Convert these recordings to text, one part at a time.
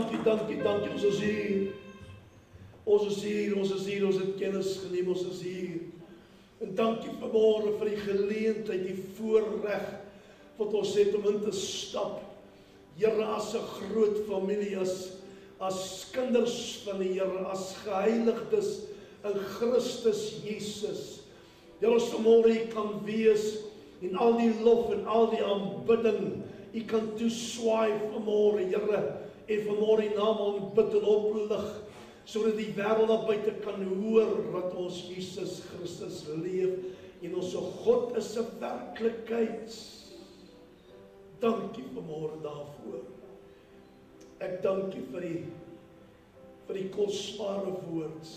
dankie, dankie, dankie. Ons is hier. Ons is hier, ons is hier, ons het kennis geneem, ons is hier. En dankie vanmôre vir die geleentheid, die voorreg wat ons het om in te stap. Here, as 'n groot familie, as kinders van die Here, as geheiligdes in Christus Jesus. Here, ons vanmôre hier kan wees en al die lof en al die aanbidding, U kan toeswaai vanmôre, Here, en vanmôre die naam aanbid en oplig, sodat die wêreld daar buite kan hoor dat ons Jesus Christus leef en ons God is 'n werklikheid. Dankie vanmôre daarvoor. Ek dank U vir die kosbare woord.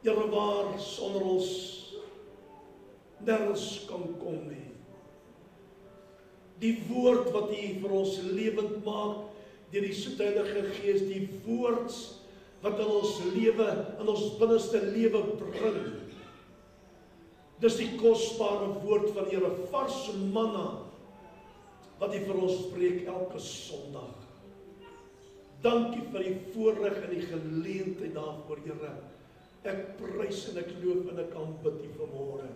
Here, waar sonder ons nergens kan kom nie. Die woord wat U vir ons lewend maak deur die soete Heilige Gees, die woord wat in ons lewe, in ons binneste lewe bring. Dis die kosbare woord van Here, vars manna wat U vir ons spreek elke Sondag. Dankie vir die voorreg en die geleentheid daarvoor, Here. Ek prys en ek loof en ek aanbid U vanmôre.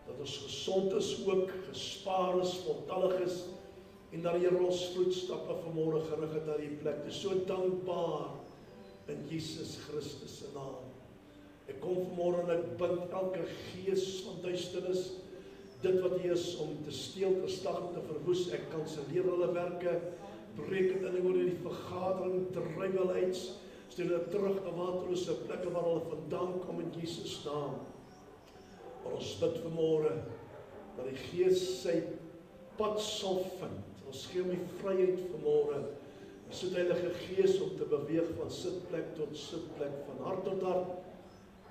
Dat ons gesond is ook, gespaar is, voltallig is, en dat Here ons voetstappe vanmôre gerig het na die plek. Dis so dankbaar in Jesus Christus se naam. Ek kom vanmôre en ek bind elke gees van duisternis, dit wat hier is om te steel, te stal, te verwoes. Ek kanselleer hulle werke, breek dit in oor die vergadering, dryf hulle uit, stuur hulle terug na waterlose plekke waar hulle vandaan kom in Jesus naam. Maar ons bid vanmôre dat die Gees sy pad sal vind. Ons gee hom die vryheid vanmôre, die soete Heilige Gees om te beweeg van sitplek tot sitplek, van hart tot hart,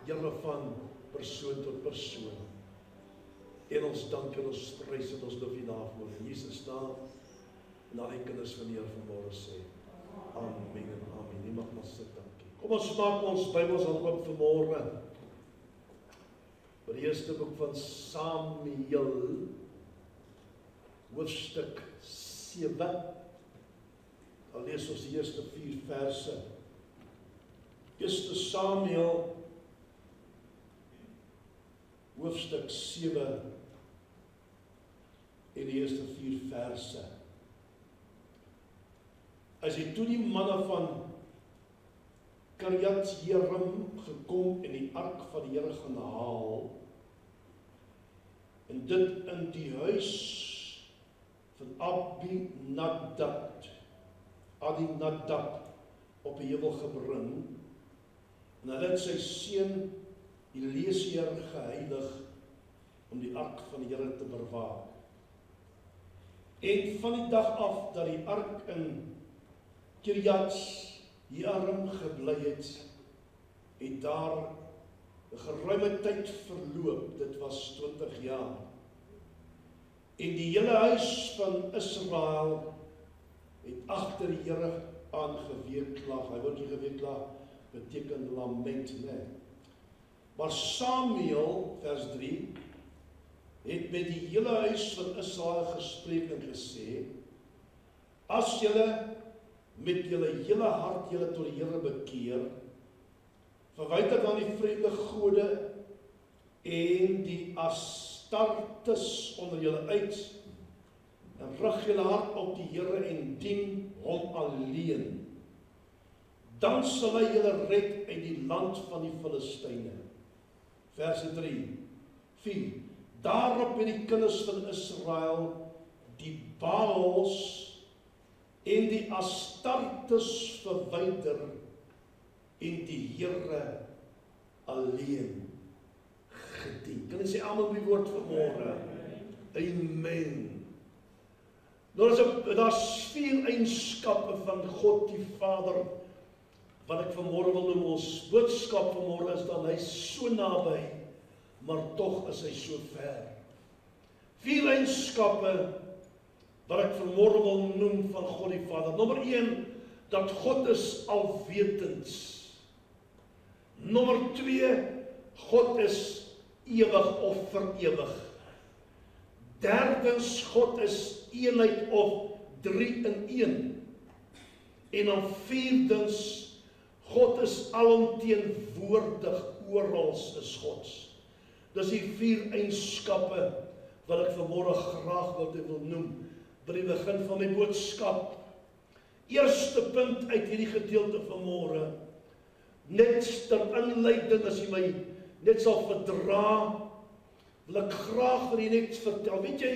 Here, van persoon tot persoon. En ons dank en ons prys en ons loof U daarvoor in Jesus naam. En al die kinders van die Here vanmôre sê amen en amen. U mag maar sit, dankie. Kom ons maak ons Bybels aan oop vanmôre. By die eerste boek van Samuel, hoofstuk 7. Dan lees ons die eerste 4 verse. Eerste Samuel, hoofstuk 7 en die eerste 4 verse. As hy toe die manne van Kirjat Jearim gekom en die ark van die Here gaan haal, en dit in die huis van Abinadab op die heuwel gebring, en hulle het sy seun Eliezer geheilig om die ark van die Here te bewaak. En van die dag af dat die ark in Kirjat Jearim gebly het, het daar 'n geruime tyd verloop, dit was 20 jaar. En die hele huis van Israel het agter die Here aangeweeklag. Hy word hier geweeklag, beteken lament, nee. Maar Samuel, vers 3, het met die hele huis van Israel gespreek en gesê, as julle met julle hele hart julle tot die Here bekeer, verwyder dan die vreemde gode en die Astartes onder julle uit, en rig julle hart op die Here en dien hom alleen. Dan sal hy julle red uit die land van die Filistyne. Verse 3, 4. Daarop het die kinders van Israel die Baals en die Astartes verwyder en die Here alleen gedien. Kan jy sê almal die woord vanmôre? Amen. Daar's 4 eienskappe van God die Vader wat ek vanmôre wil noem. Ons boodskap vanmôre is dan hy so naby, maar tog is hy so ver. 4 eienskappe wat ek vanmôre wil noem van God die Vader. Nommer 1, dat God is alwetend. Nommer 2, God is ewig of verewig. Derdens, God is eenheid of 3 in 1. En dan vierdens, God is alomteenwoordig, orals is Gods. Dis die 4 eienskappe wat ek vanmôre graag wil noem, by die begin van my boodskap. Eerste punt uit hierdie gedeelte vanmôre, net ter inleiding, as jy my net sal verdra, wil ek graag vir jy net vertel. Weet jy,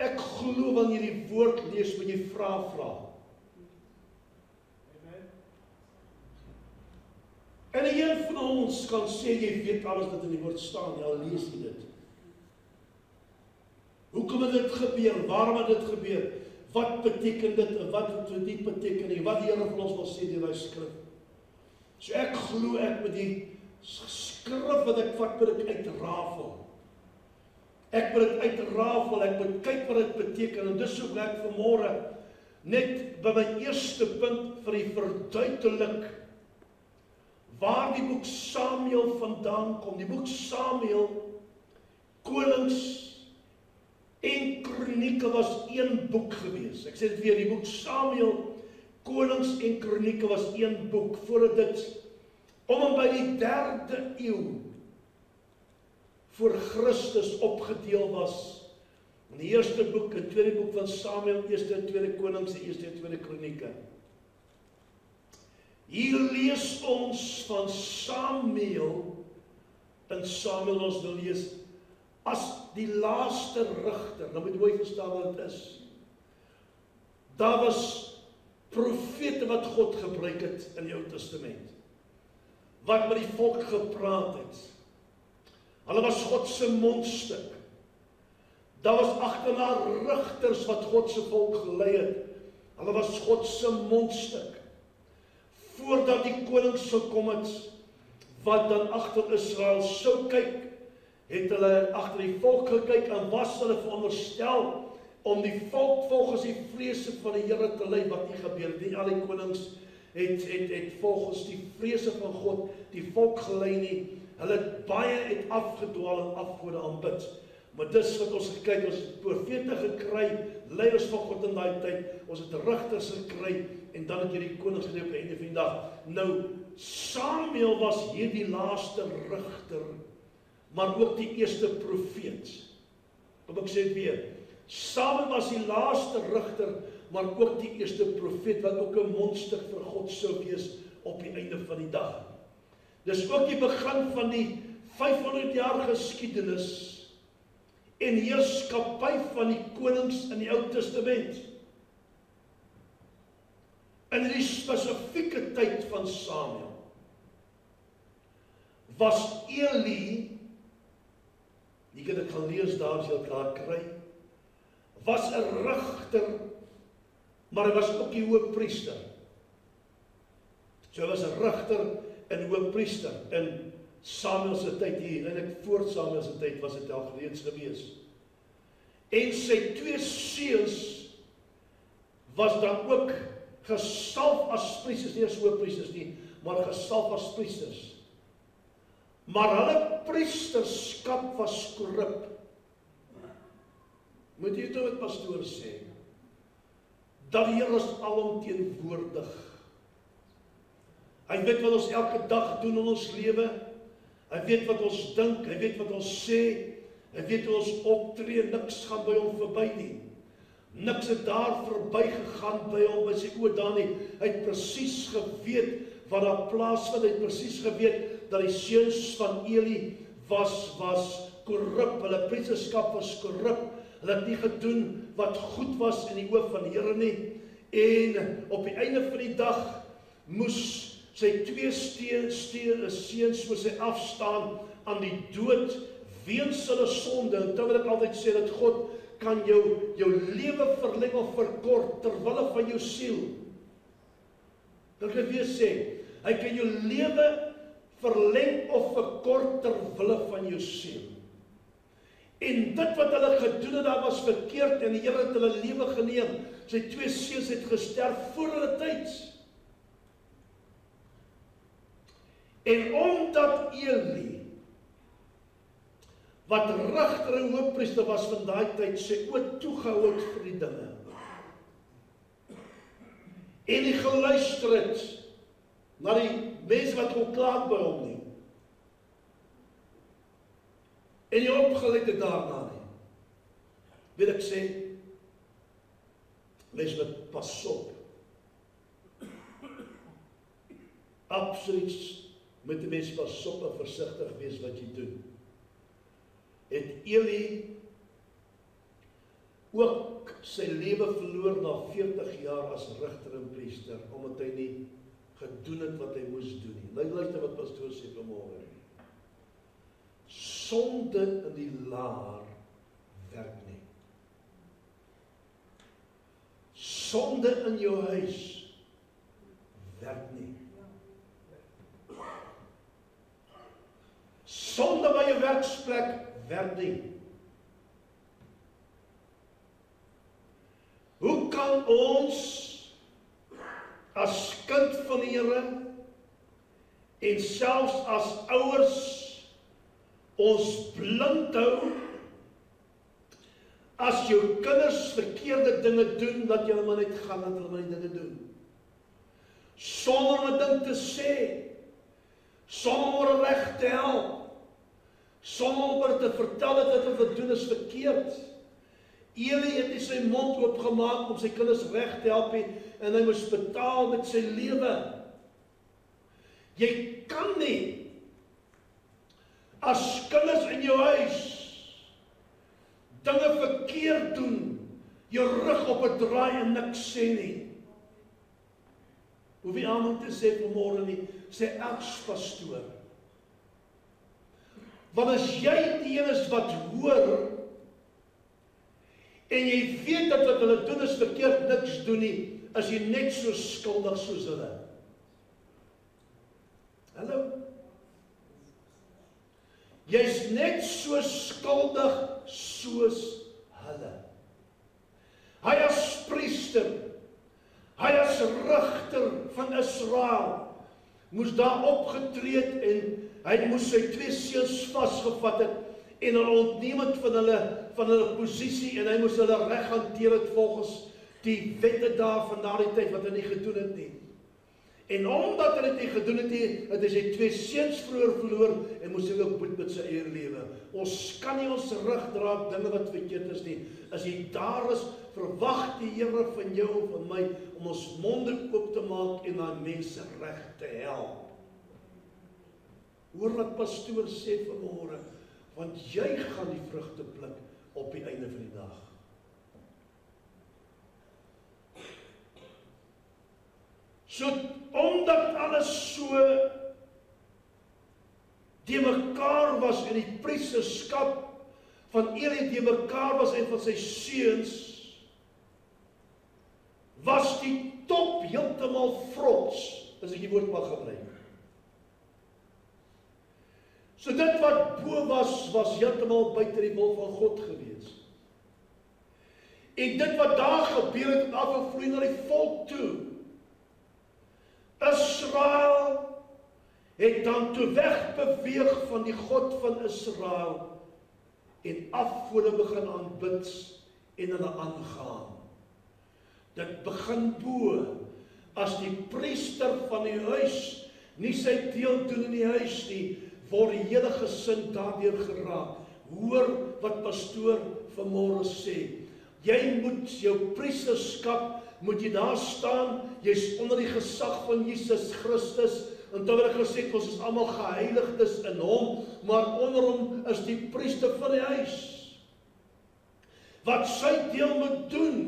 ek glo wanneer jy die woord lees, moet jy vra. En een van ons kan sê, jy weet alles wat in die woord staan, ja, lees jy dit. Hoekom het dit gebeur? Waarom het dit gebeur? Wat beteken dit en wat het dit beteken nie? Wat die Here vir ons wil sê deur hy skrif. So ek glo ek met die skrif wat ek vat, moet ek uitrafel. Ek moet dit uitrafel, ek moet kyk wat dit beteken. En dis hoe ek vanmôre net by my eerste punt vir die verduidelik waar die boek Samuel vandaan kom. Die boek Samuel, konings en kronieke was een boek gewees. Ek sê dit weer, die boek Samuel, konings en kronieke was een boek, voordat dit om en by die 3de eeu voor Christus opgedeel was. In die eerste boek, en tweede boek van Samuel, eerste en tweede konings, en eerste en tweede kronieke. Hier lees ons van Samuel, en Samuel ons wil lees, as die laaste rigter. Nou moet jy verstaan wat dit is. Daar was profete wat God gebruik het in die Ou Testament, wat met die volk gepraat het. Hulle was God se mondstuk. Daar was agterna rigters wat God se volk gelei het. Hulle was God se mondstuk. Voordat die konings gekom het, wat dan agter Israel sou kyk, het hulle agter die volk gekyk en was hulle veronderstel om die volk volgens die vrese van die Here te lei, wat nie gebeur het nie. Al die konings het volgens die vrese van God die volk gelei nie. Hulle het afgedwaal en afgode aanbid. Maar dis wat ons gekyk, ons het profete gekry, leiers van God in daai tyd, ons het rigters gekry, en dan het jy die konings gekry op die einde van die dag. Nou, Samuel was hier die laaste rigter, maar ook die eerste profeet. Kom ek sê het weer, Samuel was die laaste rigter, maar ook die eerste profeet, wat ook 'n mondstuk vir God sou wees op die einde van die dag. Dis ook die begin van die 500 jaar geskiedenis en heerskappy van die konings in die Ou Testament. In die spesifieke tyd van Samuel was Eli, die kan ek gaan lees daar as jy dit daar kry, was 'n rigter, maar hy was ook die hoofpriester. So hy was 'n rigter en hoofpriester in Samuel se tyd hier, en ek voor Samuel se tyd was dit al reeds gewees. En sy 2 seuns was dan ook gesalf as priesters, nie as hoofpriesters nie, maar gesalf as priesters. Maar hulle priesterskap was korrup. Moet jy toe wat pastoor sê, dat die Here is alomteenwoordig. Hy weet wat ons elke dag doen in ons lewe. Hy weet wat ons dink, hy weet wat ons sê, hy weet hoe ons optree, niks gaan by hom verby nie. Niks het daar verby gegaan by hom, by sy oë daar nie. Hy het presies geweet wat daar plaasvind, hy het presies geweet dat die seuns van Eli was korrup, hulle priesterskap was korrup, hulle het nie gedoen wat goed was in die oë van die Here nie, en op die einde van die dag moes sy 2 seuns moes hy afstaan aan die dood weens hulle sonde. En dan wil ek altyd sê dat God kan jou lewe verleng of verkort ter wille van jou siel. Dan kan ek weer sê, hy kan jou lewe verleng of verkort ter wille van jou siel. En dit wat hulle gedoen het, daar was verkeerd, en die Here het hulle lewe geneem. Sy 2 seuns het gesterf voor hulle tyd. En omdat Eli, wat rigter en hoofpriester was van daai tyd, sy oë toegehou het vir die dinge, en nie geluister het na die mense wat geklaag by hom nie. En nie opgelet het daarna nie. Wil ek sê, mens moet pas op. Absoluut moet die mens pas op en versigtig wees wat jy doen. Het Eli ook sy lewe verloor na 40 jaar as rigter en priester, omdat hy nie gedoen het wat hy moes doen nie. Luister wat pastoor sê vanmôre. Sonde in die laar werk nie. Sonde in jou huis werk nie. Sonde by jou werksplek werk nie. Hoe kan ons as kind van die Here en selfs as ouers ons blind hou as jou kinders verkeerde dinge doen, dat jy maar net gaan dat hulle maar die dinge doen. Sonder 'n ding te sê, sonder reg te help, sonder te vertel dat wat hulle doen is verkeerd. Eli het nie sy mond oopgemaak om sy kinders reg te help en hy moes betaal met sy lewe. Jy kan nie as kinders in jou huis dinge verkeerd doen, jou rug op 'n draai en niks sê nie. Hoef nie amen te sê vanmôre nie, sê egspastoor. Want as jy die een is wat hoor en jy weet dat wat hulle doen is verkeerd, niks doen nie, is jy net so skuldig soos hulle. Hallo? Jy's net so skuldig soos hulle. Hy as priester, hy as rigter van Israel, moes daar opgetree het en hy moes sy 2 seuns vasgevat het en hulle ontneem het van hulle posisie en hy moes hulle reg hanteer het volgens die wette daar van daardie tyd wat hy nie gedoen het nie. En omdat hy dit nie gedoen het nie, het hy sy 2 seuns vroeër verloor en moes hy ook boet met sy eie lewe. Ons kan nie ons rug dra op dinge wat verkeerd is nie. As jy daar is, verwag die Here van jou en van my om ons monde oop te maak en aan mense reg te help. Hoor wat pastoor sê vanmôre, want jy gaan die vrugte pluk op die einde van die dag. So, omdat alles so die mekaar was en die priesterskap van Eli die mekaar was en van sy seuns, was die top heeltemal vrots, as ek die woord mag gebruik. So dit wat bo was heeltemal buite die wil van God gewees. En dit wat daar gebeur het afgevloei na die volk toe. Israel het dan toe wegbeweeg van die God van Israel en afgode begin aanbid en hulle aangaan. Dit begin bo as die priester van die huis nie sy deel doen in die huis nie, word die hele gesin daardeur geraak. Hoor wat pastoor vanmôre sê. Jy moet jou priesterskap, moet jy daar staan, jy's onder die gesag van Jesus Christus, en dan het ek gesê, ons is almal geheiligdes in hom, maar onder hom is die priester van die huis, wat sy deel moet doen,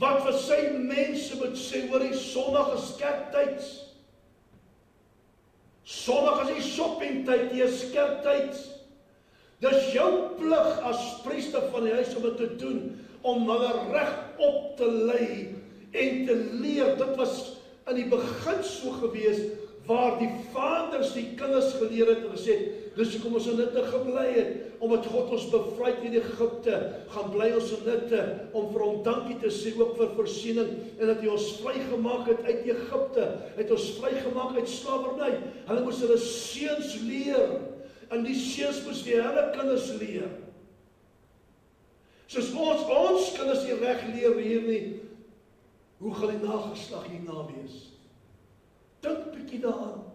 wat vir sy mense moet sê, hoor die Sondag is kerktyd, Sondag is die shoppingtyd, die is kerktyd. Dis jou plig as priester van die huis om dit te doen, om hulle reg op te lei en te leer. Dit was in die begin so gewees, waar die vaders die kinders geleer het en gesê, dis hoekom ons in Hitte gebly het, omdat God ons bevry het in Egipte, gaan bly ons in Hitte, om vir hom dankie te sê, ook vir voorsiening, en dat hy ons vrygemaak het uit Egipte, het ons vrygemaak uit slawerny. Hulle moes hulle seuns leer, en die seuns moes vir hulle kinders leer. Soos ons kinders nie reg leer hier nie, Hoe gaan die nageslag hierna wees? Dink bietjie daaraan.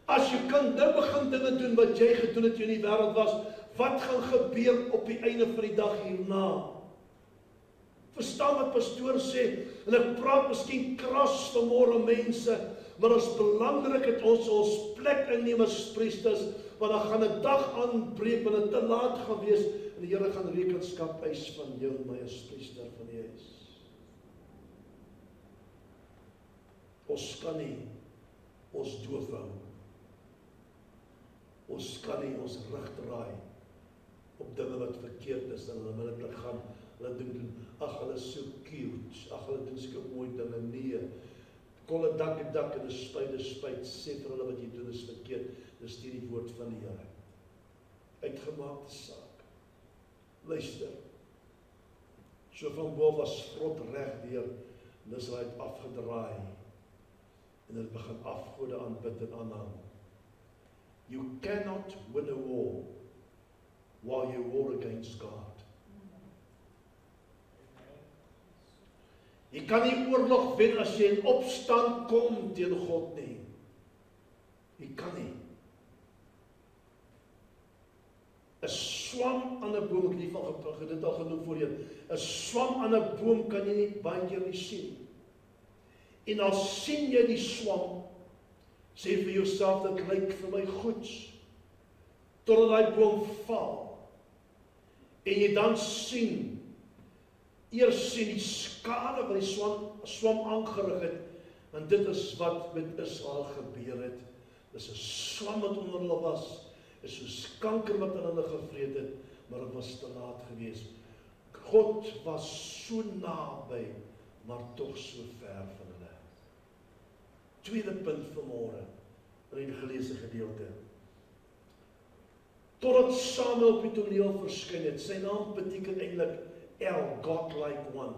As jy kan nou begin dinge doen wat jy gedoen het toe jy in die wêreld was, wat gaan gebeur op die einde van die dag hierna? Verstaan wat pastoor sê, en ek praat miskien kras vanmôre mense, maar dit is belangrik dat ons plek inneem as priesters, want dan gaan 'n dag aanbreek wanneer dit te laat gaan wees, en die Here gaan rekenskap eis van jou en my as priester van die huis. Ons kan nie ons doof hou. Ons kan nie ons rug draai op dinge wat verkeerd is, en onmiddellik gaan hulle doen, ag hulle is so cute, ag hulle doen so mooi dinge, nee, kolle dak en dak, en 'n spuit, sê vir hulle wat jy doen is verkeerd, dis nie die woord van die Here. Uitgemaakte saak. Luister, so van bo was grot reg deur, en dis hy het afgedraai, en hulle begin afgode aanbid en aanhang. You cannot win a war while you war against God. Jy kan nie oorlog wen as jy in opstand kom teen God nie. Jy kan nie. 'n Swam aan 'n boom, ek het nie van dit al genoem voorheen. 'n Swam aan 'n boom kan jy nie baie keer nie sien. En al sien jy die swam, sê vir jouself, dit lyk vir my goed, totdat die boom val, en jy dan sien, eers sien die skade wat die swam aangerig het, en dit is wat met Israel gebeur het. Dis 'n swam wat onder hulle was, is soos kanker wat hulle gevreet het, maar dit was te laat gewees. God was so naby, maar tog so ver van hulle. Tweede punt vanmôre in die geleesde gedeelte. Totdat Samuel op die toneel verskyn het, sy naam beteken eintlik El, God like one.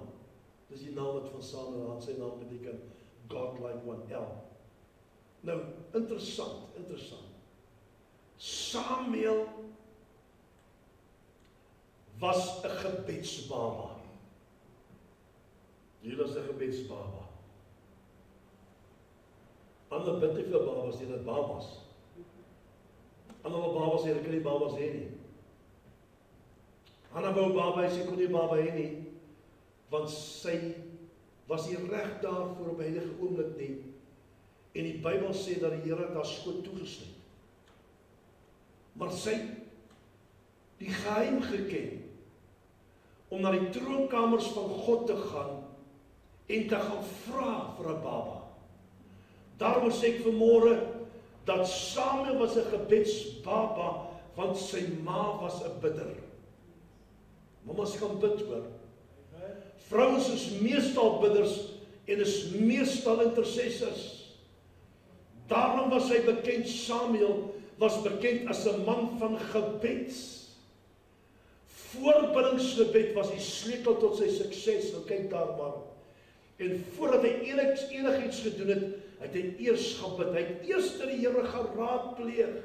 Dis die naam wat van Samuel aan, sy naam beteken God like one, El. Nou, interessant. Samuel was 'n gebedsbaba. Hy was 'n gebedsbaba. Ander bid nie vir babas, dit babas. Ander babas sê, ek kan nie babas hê nie. Hanna wou baba hê, sy kon nie baba hê nie, want sy was nie reg daarvoor op 'n heilige oomblik nie. En die Bybel sê dat die Here het haar skoot toegesluit. Maar sy die geheim geken om na die troonkamers van God te gaan en te gaan vra vir 'n baba. Daarom sê ek vanmôre dat Samuel was 'n gebedsbaba, want sy ma was 'n bidder. Mamas kan bid, hoor. Vrouens is meestal bidders en is meestal intercessors. Daarom was hy bekend, Samuel was bekend as 'n man van gebed. Voorbiddingsgebed was die sleutel tot sy sukses. Nou kyk daar maar. En voordat hy enigiets gedoen het hy eers gebid. Hy het eers die Here geraadpleeg.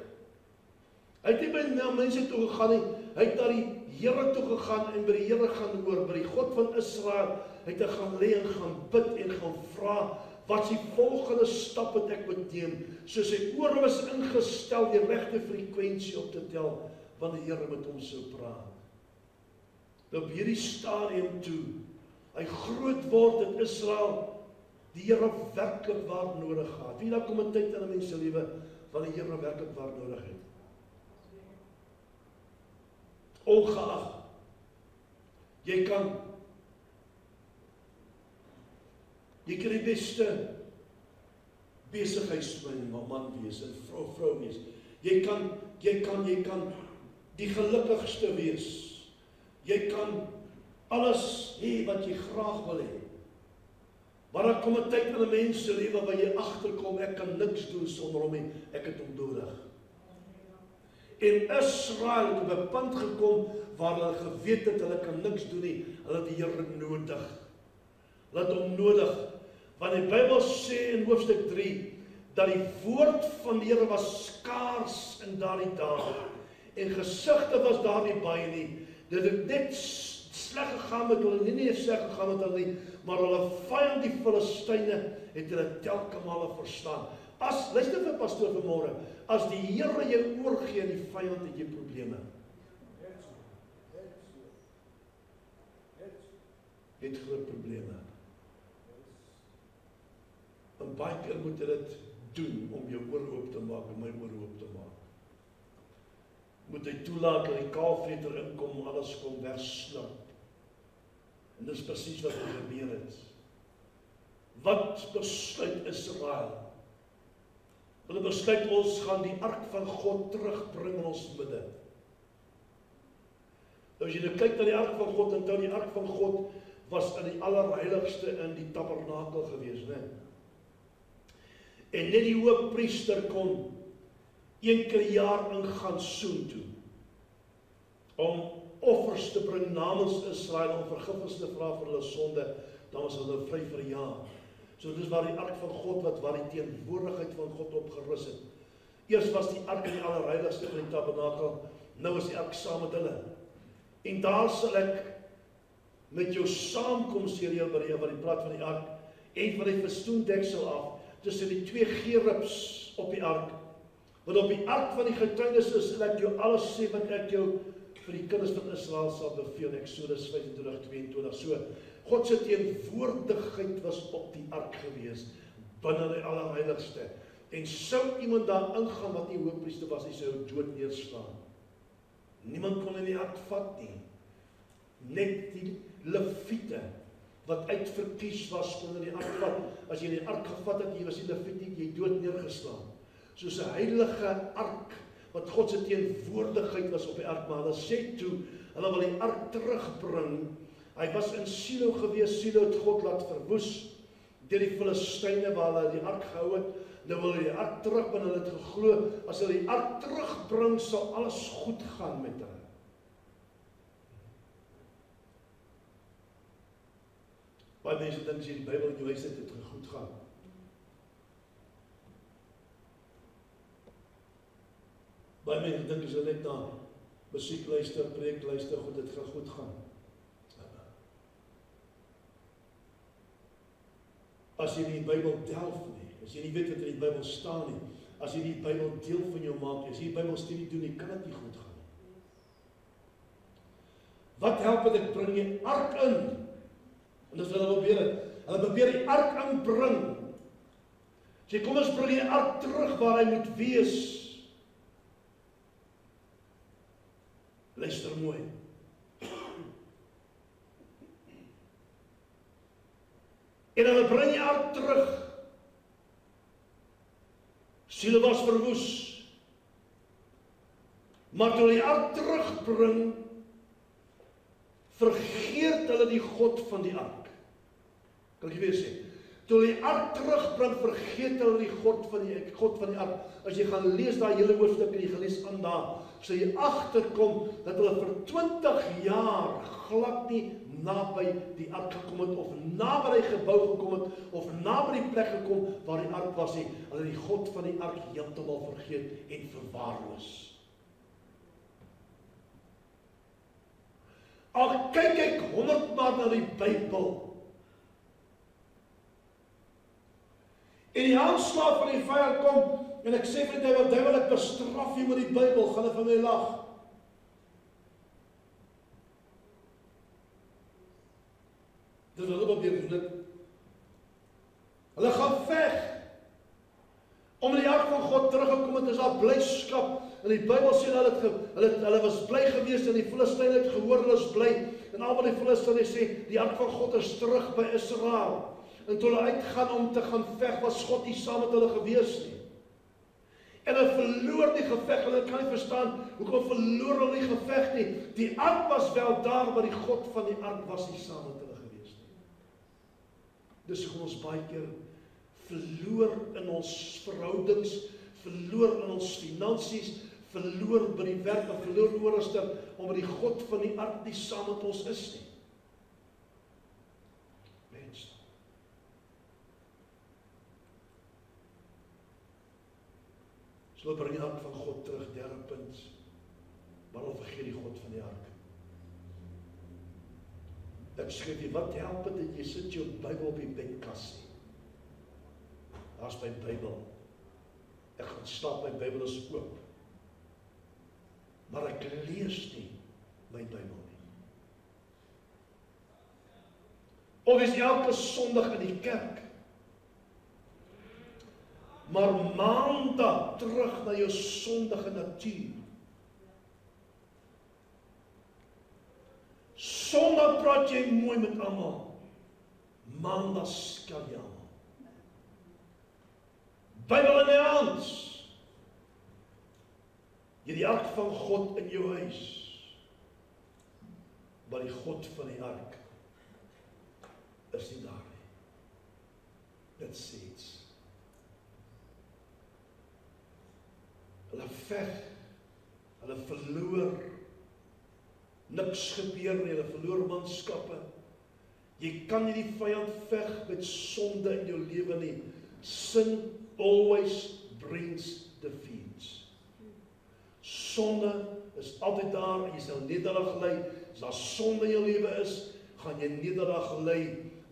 Hy het nie by mense toe gegaan nie. Hy het na die Here toe gegaan en by die Here gaan hoor, by die God van Israel. Hy het gaan lê en gaan bid en gaan vra, wat is die volgende stap wat ek moet neem? So sy ore was ingestel die regte frekwensie op te tel, wanneer die Here met hom sou praat. Op hierdie stadium toe, hy groot word in Israel, die Here werklik waar nodig gehad. Wie daar kom 'n tyd in 'n mens se lewe, wanneer die Here werklik waar nodig het. Ongeag, jy kan die beste besigheidsman wees en vrou wees. Jy kan die gelukkigste wees. Jy kan alles hê wat jy graag wil hê. Maar daar kom 'n tyd in 'n mens se lewe waar jy agterkom, ek kan niks doen sonder hom nie, ek het hom nodig. En Israel het op 'n punt gekom waar hulle geweet het hulle kan niks doen nie, hulle het die Here nodig. Hulle het hom nodig, want die Bybel sê in hoofstuk 3 dat die woord van die Here was skaars in daardie dae en gesigte was daar nie baie nie. Dit het net sleg gegaan met hulle, nie sleg gegaan met hulle nie, maar hulle vyand die Filistyne het hulle telke male verstaan. Luister vir pastoor vanmôre, as die Here jou oorgee aan die vyand, het jy probleme. Het groot probleme. En baie keer moet jy dit doen om jou oor oop te maak, om my oor oop te maak. Moet hy toelaat dat die kaalveter inkom, alles kom wegslap. En dis presies wat gebeur het. Wat besluit Israel? Hulle besluit ons gaan die ark van God terugbring in ons midde. Nou as jy nou kyk na die ark van God, en die ark van God was in die allerheiligste in die tabernakel gewees, né? En net die hoofpriester kon 1 keer per jaar ingaan soontoe om offers te bring namens Israel, om vergifnis te vra vir hulle sonde, dan was hulle vry vir 'n jaar. So dis waar die ark van God, waar die teenwoordigheid van God op gerus het. Eers was die ark in die allerheiligste van die tabernakel, nou is die ark saam met hulle. En daar sal ek met jou saamkom, sê die Here by die plaas van die ark, en van die festoendeksel af, tussen die 2 gerubs op die ark, want op die ark van die getuienis is, en ek jou alles sê wat ek jou vir die kinders van Israel sal beveel, Eksodus 25:22. So, God se teenwoordigheid was op die ark gewees, binne die allerheiligste. En sou iemand daar ingaan wat nie hoofpriester was, hy sou dood neerslaan. Niemand kon in die ark vat nie. Net die Lewiete wat uitverkies was, kon in die ark vat. As jy in die ark gevat het, jy was die Lewiet nie, jy dood neergeslaan. Soos 'n heilige ark, wat God se teenwoordigheid was op die ark, maar hulle sê toe, hulle wil die ark terugbring. Hy was in Silo gewees, Silo het God laat verwoes, deur die Filistyne waar hulle die ark gehou het. Nou wil hulle die ark terugbring, hulle het geglo, as hulle die ark terugbring, sal alles goed gaan met hulle. Baie mense dink as jy die Bybel in jou huis het, het goed gaan. Baie mense dink as jy net na musiek luister, preek luister, goed, dit gaan goed gaan. As jy nie die Bybel delf nie, as jy nie weet wat in die Bybel staan nie, as jy die Bybel deel van jou maak, as jy die Bybel studie doen nie, kan dit nie goed gaan nie. Wat help het ek bring die ark in? En dis wat hulle probeer het. Hulle probeer die ark inbring. Sê, kom ons bring die ark terug waar hy moet wees. Luister mooi. En hulle bring die ark terug. Silo was verwoes. Maar toe die ark terugbring, vergeet hulle die God van die ark. Kan ek weer sê? Toe die ark terugbring, vergeet hulle die God van die ark. As jy gaan lees daai hele hoofstuk en jy gaan lees aan daar, sal jy agterkom dat hulle vir 20 jaar glad nie naby die ark gekom het, of naby die gebou gekom het, of naby die plek gekom waar die ark was nie. Hulle die God van die ark heeltemal vergeet en verwaarloos. Al kyk ek 100 maal na die Bybel, en die aanslag van die vyand kom, en ek sê vir die duiwel, ek bestraf jy met die Bybel, gaan hy van my lag. Dis wat hulle probeer doen. Hulle gaan veg. Om die ark van God teruggekom het, is daar blyskap. En die Bybel sê hulle was bly gewees, en die Filistyne het gehoor, hulle is bly. En al wat die Filistyne sê, die ark van God is terug by Israel. En toe hulle uitgaan om te gaan veg, was God nie saam met hulle gewees nie. En hulle verloor die geveg, hulle kan nie verstaan, hoekom verloor hulle die geveg nie. Die ark was wel daar, maar die God van die ark was nie saam met hulle gewees nie. Dis hoekom ons baie keer verloor in ons verhoudings, verloor in ons finansies, verloor by die werk, en verloor oorste, omdat die God van die ark nie saam met ons is nie. Mens. So bring die ark van God terug, derde punt. Maar hulle vergeet die God van die ark. Ek skryf jy, wat help dit dat jy sit jou Bybel op die bedkassie? Daar's my Bybel. Ek gaan slaap, my Bybel is oop. Maar ek lees nie my Bybel nie. Of is elke Sondag in die kerk. Maar maandag terug na jou sondige natuur. Sondag praat jy mooi met almal. Maandag skel jy almal. Bybel in die hand. Jy die ark van God in jou huis. Maar die God van die ark is nie daar nie. Dit sê iets. Hulle veg, hulle verloor, niks gebeur nie, hulle verloor manskappe. Jy kan nie die vyand veg met sonde in jou lewe nie. Sin always brings defeat. Sonde is altyd daar, jy sal nederig ly. As daar sonde in jou lewe is, gaan jy nederig ly.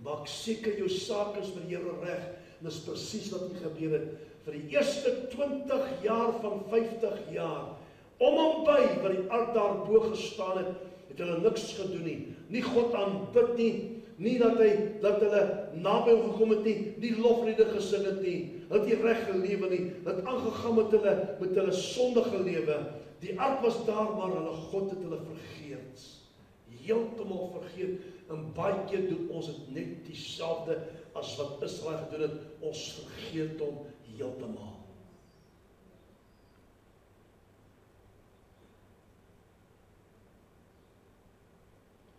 Maak seker jou saak is met die Here reg. En dis presies wat hier gebeur het. Vir die eerste 20 jaar van 50 jaar, om en by wat die ark daarbo gestaan het, het hulle niks gedoen nie. Nie God aanbid nie, nie dat hulle naby hom gekom het nie, nie lofliede gesing het nie, hulle het nie reg gelewe nie, hulle het aangegaan met hulle sondige lewe. Die ark was daar, maar hulle God het hulle vergeet. Heeltemal vergeet, en baie keer doen ons het net dieselfde as wat Israel gedoen het, ons vergeet hom heeltemal.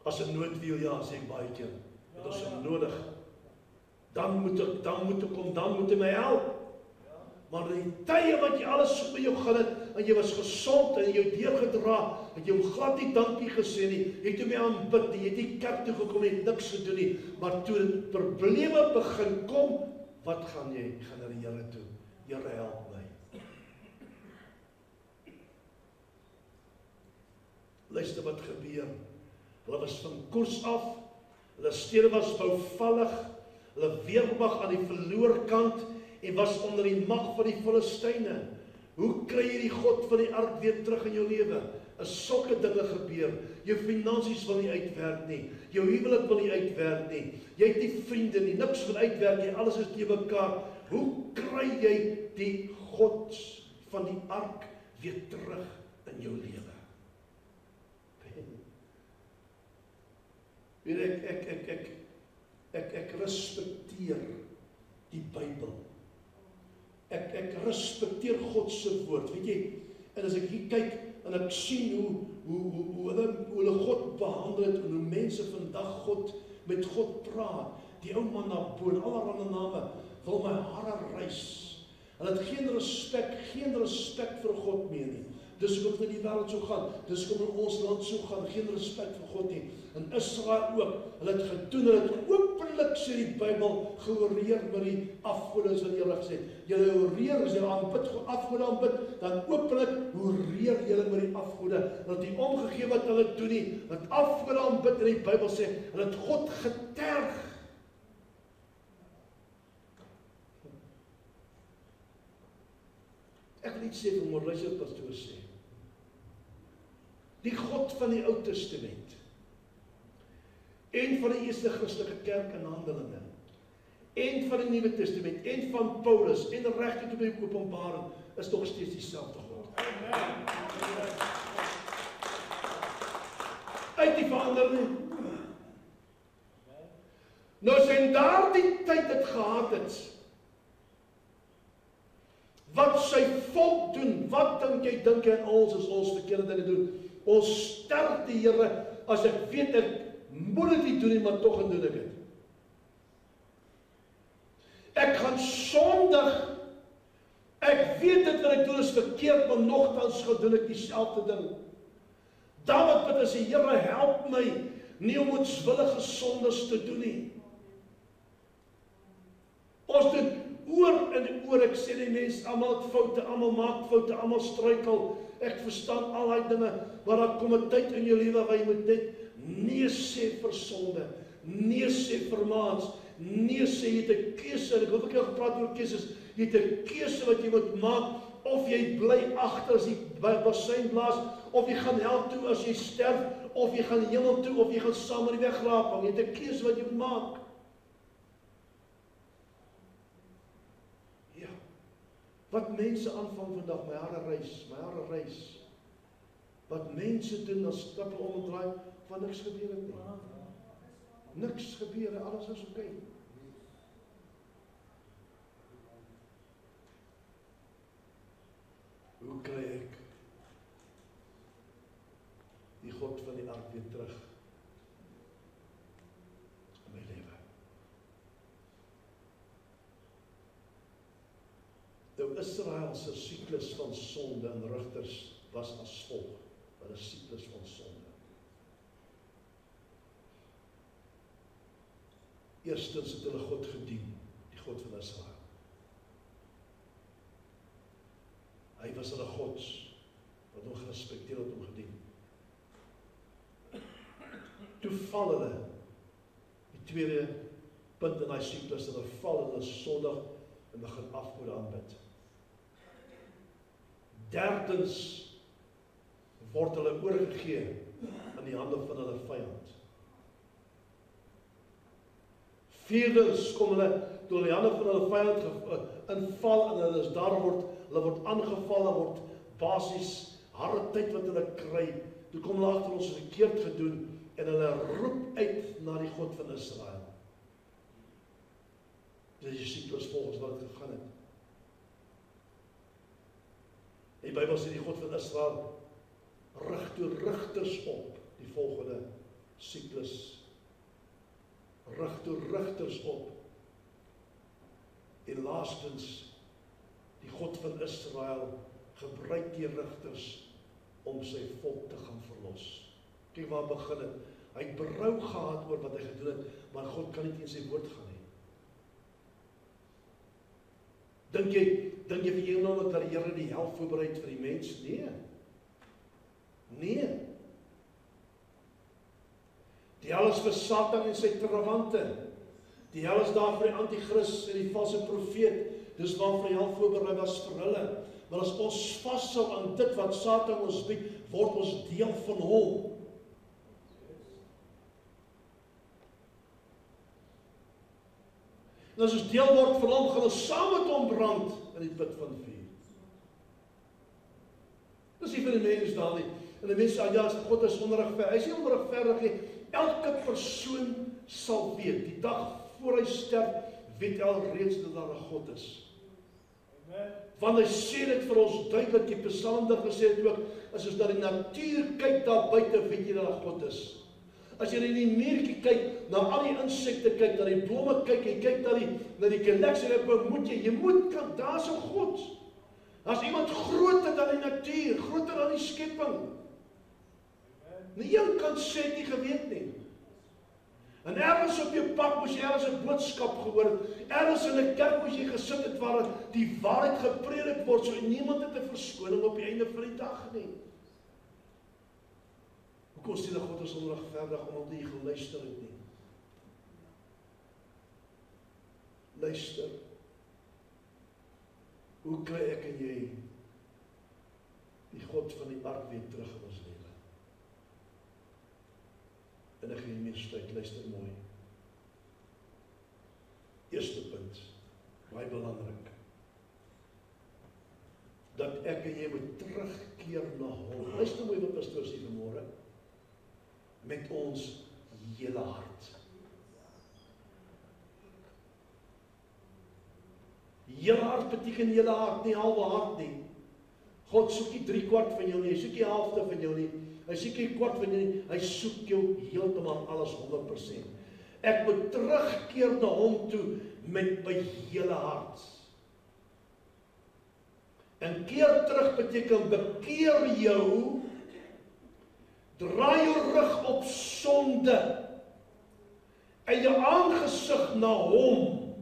As 'n noodwiel, ja, sê ek baie keer, het ons hom nodig. Dan moet hy my help. Maar in die tye wat jy alles so by jou gaan het, en jy was gesond en jy deurgedra, het jy hom glad nie dankie gesê nie, jy het hom nie aanbid nie, jy het nie kerk toe gekom, jy het niks gedoen nie, maar toe die probleme begin kom, wat gaan jy? Jy gaan na die Here toe. Here, help my. Luister wat gebeur. Hulle was van koers af, hulle stede was bouvallig, hulle weermag aan die verloorkant, en was onder die mag van die Filistyne. Hoe kry jy die God van die ark weer terug in jou lewe? As sulke dinge gebeur, jou finansies wil nie uitwerk nie, jou huwelik wil nie uitwerk nie, jy het nie vriende nie, niks wil uitwerk nie, alles is te mekaar. Hoe kry jy die God van die ark weer terug in jou lewe? Weet ek respekteer die Bybel. Ek respekteer God se woord, weet jy, en as ek hier kyk, en ek sien hoe hulle God behandel het, en hoe mense vandag met God praat, die ou man na bo, en allerhande name, wil my hare rys. Hulle het geen respek vir God meer nie. Dis hoekom dit in die wêreld so gaan, dis hoekom in ons land so gaan, geen respek vir God nie. En Israel ook, hulle het gedoen, hulle het openlik, sê die Bybel, georeer met die afgode, as wat die Here gesê het. Julle oreer, as julle aanbid, afgode aanbid, dan openlik oreer julle met die afgode. Hulle het nie omgegee wat hulle doen nie, hulle het afgode aanbid, en die Bybel sê, hulle het God geterg. Ek wil iets sê vir môre, luister wat pastoor sê. Die God van die Ou Testament en van die eerste Christelike kerk in Handelinge en van die Nuwe Testament en van Paulus en reg tot by Openbaring is nog steeds dieselfde God. Amen. Uit die verander nie. Nou as in daardie tyd het gehad het, wat sy volk doen, wat dink jy aan ons as ons verkeerde dinge doen? Ons sterk die Here, as ek weet ek moet dit nie doen nie, maar tog en doen ek dit. Ek gaan sondig, ek weet dit wat ek doen is verkeerd, maar nogtans gedoen ek dieselfde ding. Dawid bid as die Here help my, nie om moedswillige sondes te doen nie. Ons doen oor en oor, ek sê die mens, almal het foute, almal maak foute, almal struikel, ek verstaan al die dinge, maar daar kom 'n tyd in jou lewe waar jy moet net nee sê vir sonde, nee sê vir maats, nee sê jy het 'n keuse. Ek wil ook jou gepraat oor keuses. Jy het 'n keuse wat jy moet maak, of jy bly agter as die bassein blaas, of jy gaan hel toe as jy sterf, of jy gaan hemel toe, of jy gaan saam in die weg raap. Jy het 'n keuse wat jy moet maak. Ja. Wat mense aanvang vandag, my hare reis. Wat mense doen as stappe om en draai, van niks gebeur het nie. Niks gebeur, alles is oké. Hoe kry ek die God van die ark weer terug in my lewe? Nou Israel se siklus van sonde en Rigters was as volg. Hulle siklus van sonde. Eerstens het hulle God gedien, die God van Israel. Hy was hulle gods, wat hom gerespekteer het, hom gedien. Toe val hulle, die tweede punt in die siklus, hulle val, hulle sondig en begin afgode aanbid. Derdens word hulle oorgegee aan die hande van hulle vyand. Vierdens kom hulle toe die hande van hulle vyand inval en hulle is daar hulle word aangeval, word basies harde tyd wat hulle kry. Toe kom hulle agter ons verkeerd gedoen en hulle roep uit na die God van Israel. Dit is die siklus volgens wat het gegaan het. Die Bybel sê die God van Israel rig toe rigters op, die volgende siklus. Rig toe rigters op. En laastens, die God van Israel gebruik die rigters om sy volk te gaan verlos. Kyk waar begin het. Hy het berou gehad oor wat hy gedoen het, maar God kan nie teen sy woord gaan nie. Dink jy vir jou nou dat die Here die hel voorberei vir die mens? Nee. Die hel is vir Satan en sy trawante. Die hel is daar vir die anti-kris en die valse profeet. Dis waarvoor die hel voorberei was vir hulle. Maar as ons vashou aan dit wat Satan ons bied, word ons deel van hom. En as ons deel word van hom, gaan ons saam met hom brand in die put van vuur. Dis nie vir die mens daar nie. En die mense sê, ja, God is onregverdig. Hy is nie onregverdig nie. Elke persoon sal weet, die dag voor hy sterf, weet hy alreeds dat daar 'n God is. Amen. Want hy sê dit vir ons duidelik, die Psalmdichter gesê het ook, as ons na die natuur kyk daar buite, weet jy dat daar God is. As jy in die muurtjie kyk, na al die insekte kyk, na die blomme kyk, jy kyk na die galaksieboom, jy moet kan, daar is 'n God. As iemand groter dan die natuur, groter dan die skepping. Nie een kan sê nie geweet nie. En ergens op jou pad moes jy ergens 'n boodskap gehoor het. Ergens in 'n kerk moes jy gesit het waar die waarheid gepredik word, so niemand het 'n verskoning op die einde van die dag nie. Hoekom sê dat God is onregverdig omdat jy geluister het nie? Luister. Hoe kry ek en jy die God van die ark weer terug in ons lewe? En ek gaan meer sluit, luister mooi. Eerste punt, baie belangrik. Dat ek en jy moet terugkeer na hom. Luister mooi wat pastoor sê vanmôre. Met ons hele hart. Hele hart beteken hele hart, nie halwe hart nie. God soek nie 3/4 van jou nie, hy soek nie helfte van jou nie. Hy soek nie 1/4 van jou nie, hy soek jou heeltemal alles 100%. Ek moet terugkeer na hom toe met my hele hart. En keer terug beteken bekeer jou, draai jou rug op sonde en jou aangesig na hom.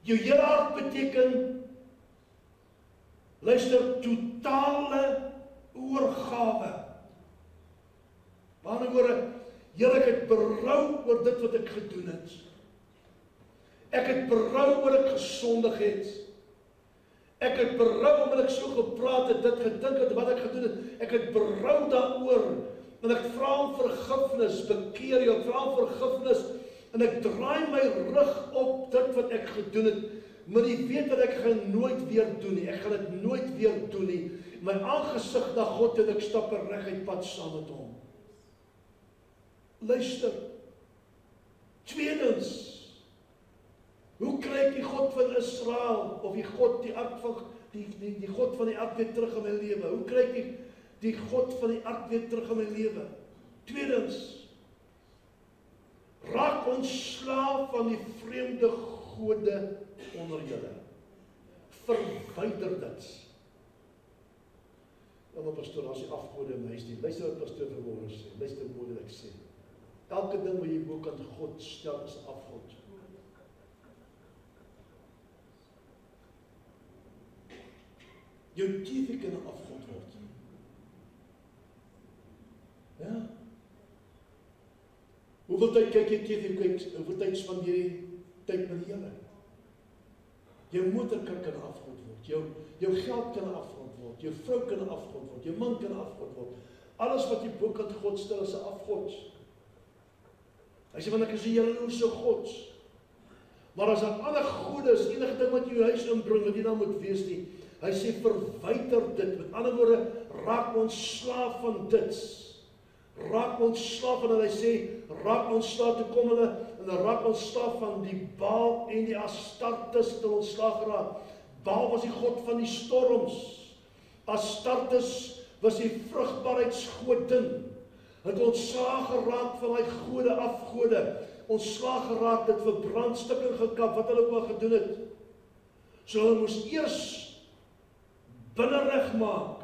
Jou hele hart beteken, luister, totale oorgawe. Ander woorde, Here, ek het berou oor dit wat ek gedoen het. Ek het berou oor ek gesondig het. Ek het berou omdat ek so gepraat het, dit gedink het, wat ek gedoen het. Ek het berou daaroor. En ek vra om vergifnis, bekeer jou, ek vra om vergifnis. En ek draai my rug op dit wat ek gedoen het. Maar jy weet dat ek gaan nooit weer doen nie. Ek gaan dit nooit weer doen nie. My aangesig na God en ek stap reguit pad saam met hom. Luister. Tweedens, hoe kry ek die God van Israel of die God die ark van die God van die ark weer terug in my lewe? Hoe kry ek die God van die ark weer terug in my lewe? Tweedens, raak ontslaaf van die vreemde gode onder julle. Verwyder dit. Ja, maar pastoor, as die afgode in my huis nie. Luister wat pastoor vanmôre sê. Luister mooi wat ek sê. Elke ding wat jy bokant God stel is afgod. Jou TV kan 'n afgod word. Ja. Hoeveel tyd kyk jy TV kyk? Hoeveel tyd spandeer jy tyd met die Here? Jou motor kan 'n afgod word. Jou geld kan 'n afgod word. Jou vrou kan 'n afgod word. Jou man kan 'n afgod word. Alles wat jy bokant God stel is 'n afgod. Hy sê, want ek is 'n jaloerse God. Maar as daar ander gode is, enige ding wat jy in jou huis inbring, wat jy dan moet wees nie. Hy sê, verwyder dit. Met ander woorde, raak ontslaaf van dit. Raak ontslaaf, en hy sê, raak ontslaaf, toe kom hulle, en hulle raak ontslaaf van die Baal en die Astartes, te ontslaaf geraak. Baal was die god van die storms. Astartes was die vrugbaarheidsgodin. Het ontslaag geraak van die gode, afgode. Ontslaag geraak, dit vir brandstukken gekap, wat hulle ook al gedoen het. So hulle moes eers binnenreg maak.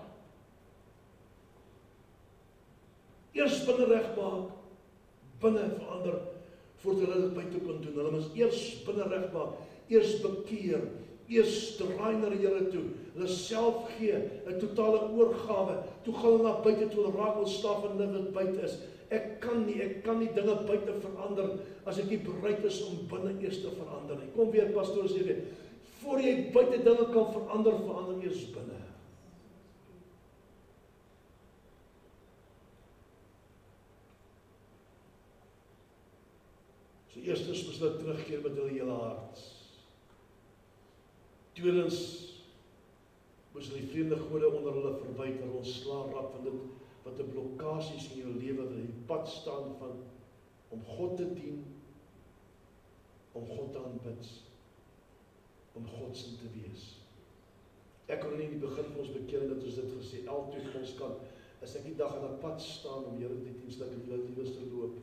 Eers binnenreg maak, binne verander, voordat hulle dit buite kon doen. Hulle moes eers binnenreg maak, eers bekeer, eers draai na die Here toe, hulle self gee, 'n totale oorgawe, toe gaan hulle na buite toe, hulle raak ontslaaf en hulle wat buite is. Ek kan nie dinge buite verander, as ek nie bereid is om binne eers te verander nie. Kom weer, pastoor, sê weer, voor jy buite dinge kan verander eers binne. So eerstens moes hulle terugkeer met hulle hele hart. Tweedens moes hulle die vreemde gode onder hulle verwyder, ontslae raak van dit wat 'n blokkasies in jou lewe wat in die pad staan van om God te dien, om God te aanbid, om Godsin te wees. Ek kon nie in die begin van ons bekering dat ons dit gesê, elke van ons kan, as ek die dag aan 'n pad staan om Here die dienste in die liewes te loop,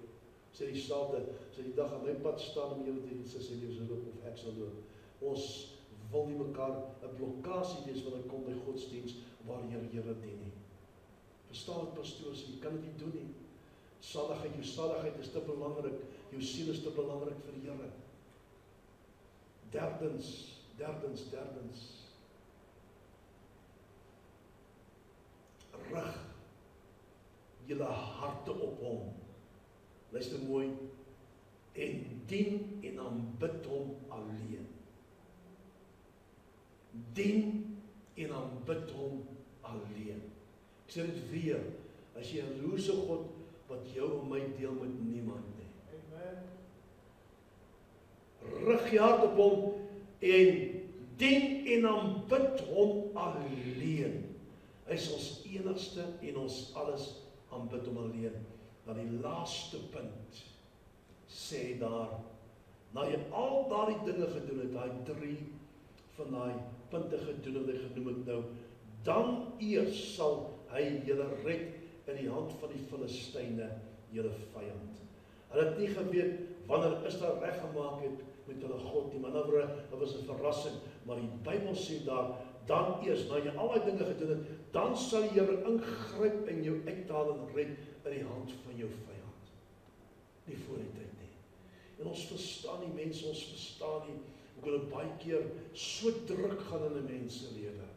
sê dieselfde, as die dag aan my pad staan om Here die dienste in die liewes te loop, of ek sal loop. Ons wil nie mekaar 'n blokkasie wees wanneer kom by godsdiens waar jy Here dien nie. Verstaan wat pastoor sê, jy kan dit nie doen nie. Saligheid, jou saligheid is te belangrik, jou siel is te belangrik vir die Here. Derdens, rig julle harte op hom. Luister mooi, en dien en aanbid hom alleen. Dien en aanbid hom alleen. Ek sê dit weer, as jy 'n jaloerse God wat jou en my deel met niemand nie. Amen. Rig jy hart op hom en dien en aanbid hom alleen. Hy is ons enigste en ons alles aanbid hom alleen. Na die laaste punt sê daar, na jy al daardie dinge gedoen het, daai 3 van daai punte gedoen het, hy genoem het nou, dan eers sal hy julle red in die hand van die Filistyne, julle vyand. Hulle het nie geweet wanneer Israel reggemaak het met hulle God nie, maar nou dit was 'n verrassing, maar die Bybel sê daar, dan eers, na jy al die dinge gedoen het, dan sal die Here ingryp en jou uithaal en red in die hand van jou vyand. Nie voor die tyd nie. En ons verstaan nie, mense, ons verstaan nie, hoe hulle baie keer so druk gaan in 'n mens se lewe.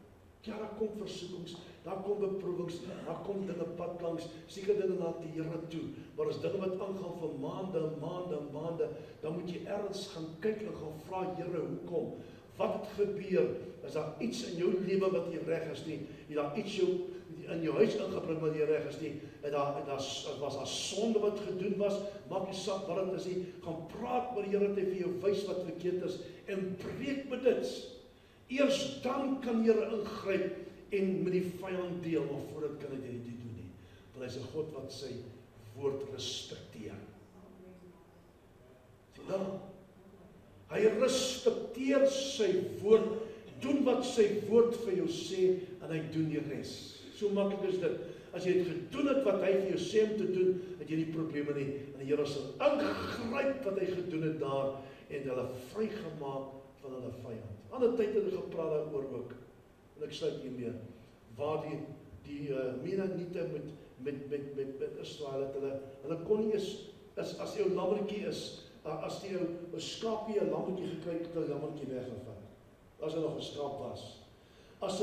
Ja, daar kom versoekings, daar kom beproewings, daar kom dinge pad langs, seker dinge na die Here toe, maar as dinge wat aangaan vir maande, dan moet jy ergens gaan kyk en gaan vra, Here, hoekom? Wat het gebeur? Is daar iets in jou lewe wat nie reg is nie? Het daar iets in jou huis ingebring wat nie reg is nie? Was daar sonde wat gedoen was? Maak nie saak wat dit is nie. Gaan praat met die Here dat hy vir jou wys wat verkeerd is en breek met dit. Eers dan kan die Here ingryp en met die vyand deel, maar voordat kan hy dit nie doen nie. Want hy is 'n God wat sy woord respekteer. Sien dan? Hy respekteer sy woord, doen wat sy woord vir jou sê, en hy doen die res. So maklik is dit. As jy het gedoen het wat hy vir jou sê om te doen, het jy nie probleme nie. En die Here sal ingryp wat hy gedoen het daar, en hulle vrygemaak van hulle vyand. Ander tyd het hulle gepraat daaroor ook, en ek sluit hiermee, waar die Mennoniete met Israel het hulle kon nie eens, as jou lammetjie is, as die jou 'n skaapie 'n lammetjie gekry het, 'n lammetjie weggevat. As hy nog 'n skaap was. As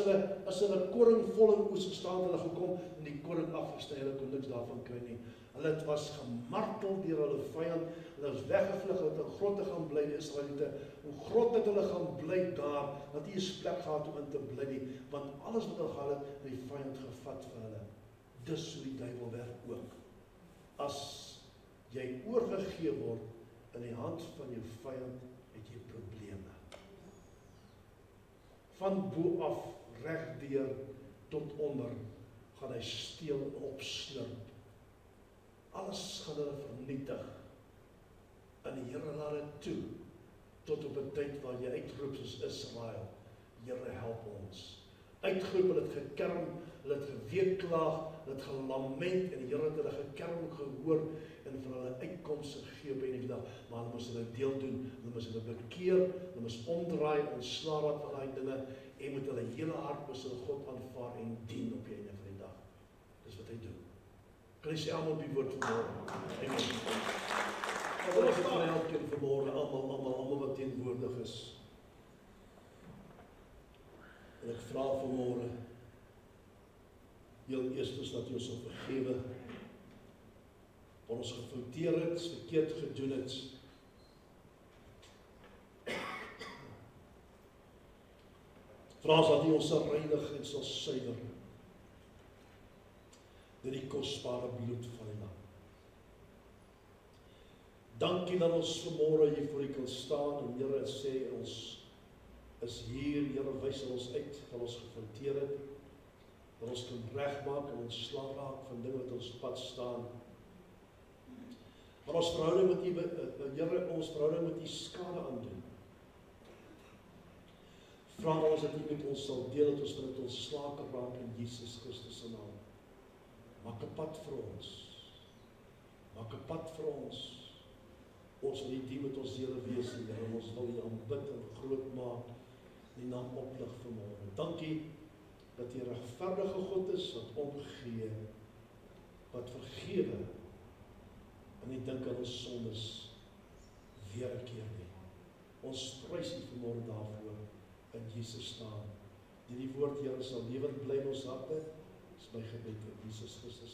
hulle koring vol in oes gestaan, hulle gekom en die koring afgesny, hulle kon niks daarvan kry nie. Hulle was gemartel deur hulle vyand, hulle was weggevlug, hulle het in grotte gaan bly, die Israeliete. Hoe grot het hulle gaan bly daar, dat nie 'n plek gehad om in te bly nie, want alles wat hulle gehad het, die vyand gevat vir hulle. Dis hoe die duiwel werk ook. As jy oorgegee word in die hand van jou vyand, het jy probleme. Van bo af, regdeur tot onder, gaan hy steel en opslurp. Alles gaan hulle vernietig. En die Here laat dit toe, tot op 'n tyd waar jy uitroep soos Israel, Here help ons. Uitgeroep, hulle het gekerm, hulle het geweeklaag, hulle het gelament, en die Here het hulle gekerm gehoor, en vir hulle uitkoms gegee op enige dag, maar hulle moes hulle deel doen, hulle moes hulle bekeer, hulle moes omdraai, ontslae raak van daai dinge, en met hulle hele hart moes hulle God aanvaar en dien op die einde van die dag. Dis wat hy doen. Kan jy sê almal op die woord vanmôre? Amen. Wat ons vir elkeen vanmôre, almal wat teenwoordig is. En ek vra vanmôre, heel eerstens dat jy ons sal vergewe, waar ons gefouteer het, verkeerd gedoen het. Vra ons dat jy ons sal reinig en sal suiwer deur die kosbare bloed van die Lam. Dankie dat ons vanmôre hier voor U kan staan en Here sê ons is hier, Here wys ons uit wat ons gefouteer het, dat ons kan regmaak en ontslae raak van dinge wat ons pad staan. Maar ons verhouding met U, Here, ons verhouding met U skade aandoen. Vra ons dat U met ons sal deel, dat ons van dit ontslae kan raak in Jesus Christus se naam. Maak 'n pad vir ons. Maak 'n pad vir ons. Ons wil U dien met ons hele wese, Here, ons wil U aanbid en groot maak, die naam oplig vanmôre. Dankie dat U 'n regverdige God is wat omgee, wat vergewe, en nie dink aan ons sondes weer 'n keer nie. Ons prys U vanmôre daarvoor in Jesus naam. Die woord, Here, sal lewend bly in ons harte. Dis my gebed in Jesus Christus.